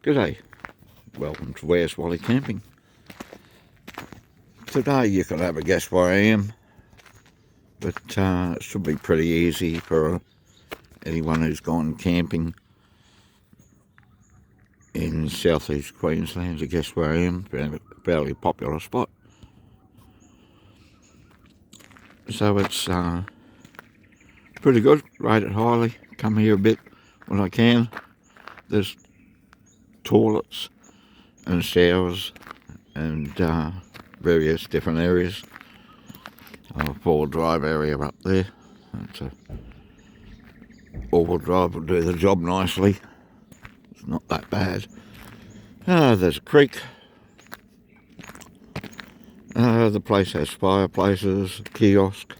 G'day, welcome to Where's Wally Camping. Today you can have a guess where I am, but it should be pretty easy for anyone who's gone camping in southeast Queensland to guess where I am. A fairly popular spot. So it's pretty good, rate it highly, come here a bit when I can. There's toilets and showers and various different areas. A four-wheel drive area up there. It's a all-wheel drive will do the job nicely. It's not that bad. There's a creek. The place has fireplaces, a kiosk,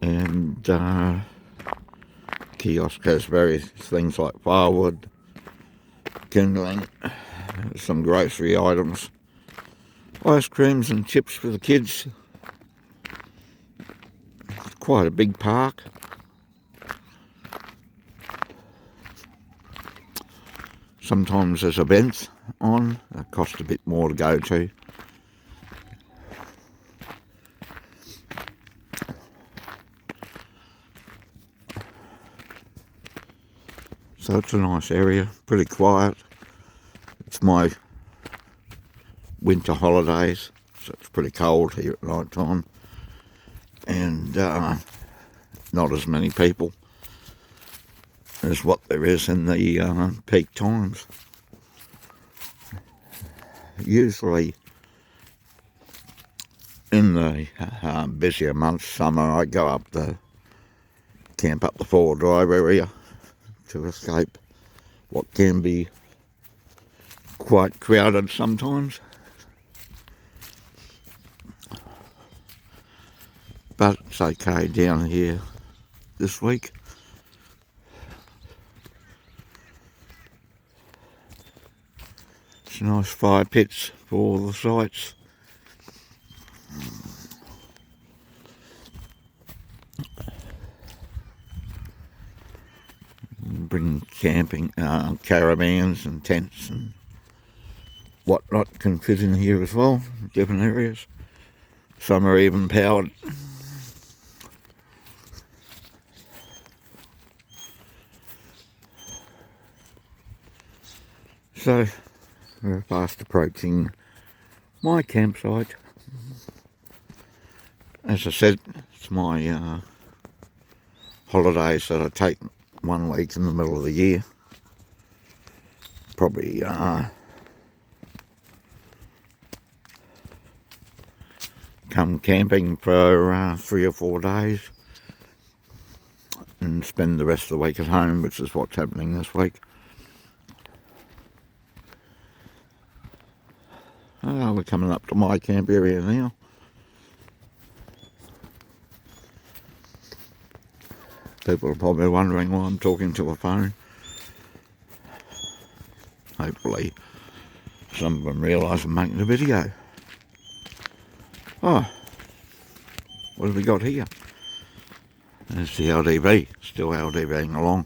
and kiosk has various things like firewood, kindling, some grocery items, ice creams and chips for the kids. It's quite a big park. Sometimes there's events on that cost a bit more to go to. So it's a nice area, pretty quiet. It's my winter holidays, so it's pretty cold here at night time, and not as many people as what there is in the peak times. Usually in the busier months, summer, I go up camp up the four-wheel drive area to escape what can be quite crowded sometimes. But it's okay down here this week. It's nice fire pits for all the sites. Bring camping caravans and tents and whatnot can fit in here as well, different areas. Some are even powered. So we're fast approaching my campsite. As I said, it's my holidays that I take 1 week in the middle of the year. Probably come camping for 3 or 4 days and spend the rest of the week at home, which is what's happening this week. We're coming up to my camp area now. People are probably wondering why I'm talking to a phone. Hopefully some of them realise I'm making a video. Oh, what have we got here? There's the LDV, still LDVing along.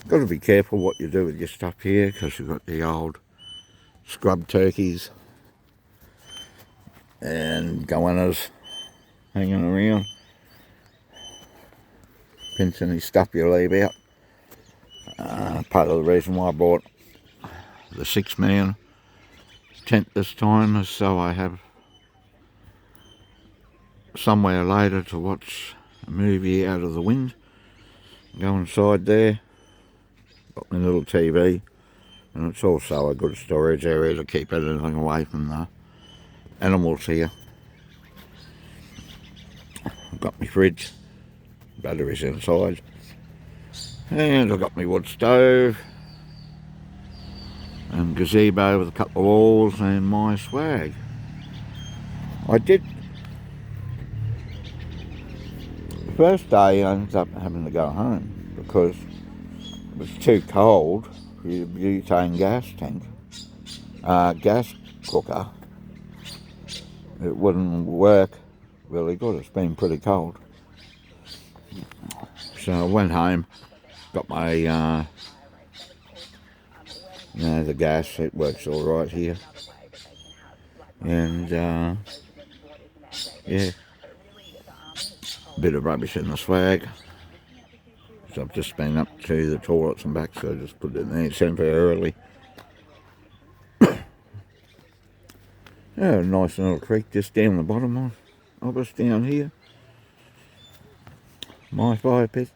Got to be careful what you do with your stuff here, because you've got the old scrub turkeys and goannas hanging around, pinch any stuff you leave out. Part of the reason why I bought the 6-man tent this time is so I have somewhere later to watch a movie out of the wind. Go inside there, got my little TV, and it's also a good storage area to keep anything away from the animals here. I've got my fridge, batteries inside, and I've got my wood stove and gazebo with a couple of walls and my swag. The first day I ended up having to go home because it was too cold for your butane gas tank, gas cooker. It wouldn't work really good. It's been pretty cold. So I went home, got my, the gas, it works all right here. And, yeah, bit of rubbish in the swag. So I've just been up to the toilets and back, so I just put it in there temporarily. Yeah, a nice little creek just down the bottom of us down here. My fire pit.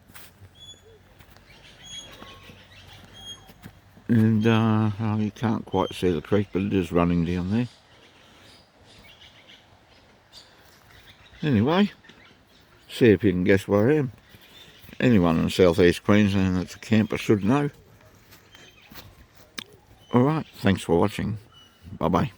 And you can't quite see the creek, but it is running down there. Anyway, see if you can guess where I am. Anyone in southeast Queensland that's a camper should know. Alright, thanks for watching. Bye bye.